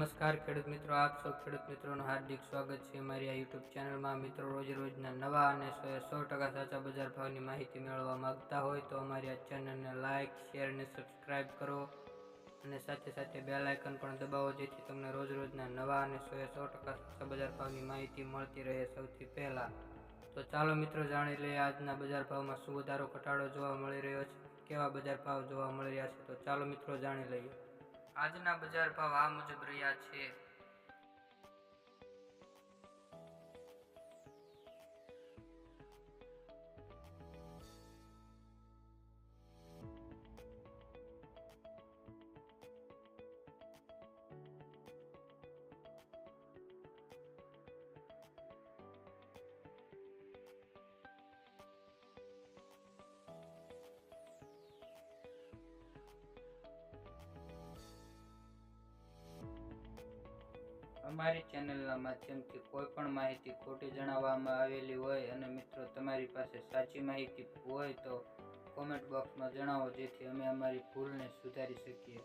નમસ્કાર ખેડૂત મિત્રો, આપ સૌ ખેડૂત મિત્રોનું હાર્દિક સ્વાગત છે અમારી આ યુટ્યુબ ચેનલમાં। મિત્રો, રોજના નવા અને 100% સાચા બજાર ભાવની માહિતી મેળવવા માંગતા હોય તો અમારી આ ચેનલને લાઇક, શેર અને સબસ્ક્રાઇબ કરો અને સાથે સાથે બેલ આઇકન પણ દબાવો, જેથી તમને રોજના નવા અને 100% સાચા બજાર ભાવની માહિતી મળતી રહે સૌથી પહેલા। તો ચાલો મિત્રો, જાણી લઈએ આજના બજાર ભાવમાં શું વધારો ઘટાડો જોવા મળી રહ્યો છે, કેવા બજાર ભાવ જોવા મળી રહ્યા છે। તો ચાલો મિત્રો, જાણી લઈએ। આજના બજાર ભાવ આ મુજબ રહ્યા છે। અમારી ચેનલના માધ્યમથી કોઈ પણ માહિતી ખોટી જણાવવામાં આવેલી હોય અને મિત્રો તમારી પાસે સાચી માહિતી હોય તો કોમેન્ટ બોક્સમાં જણાવો, જેથી અમે અમારી ભૂલને સુધારી શકીએ।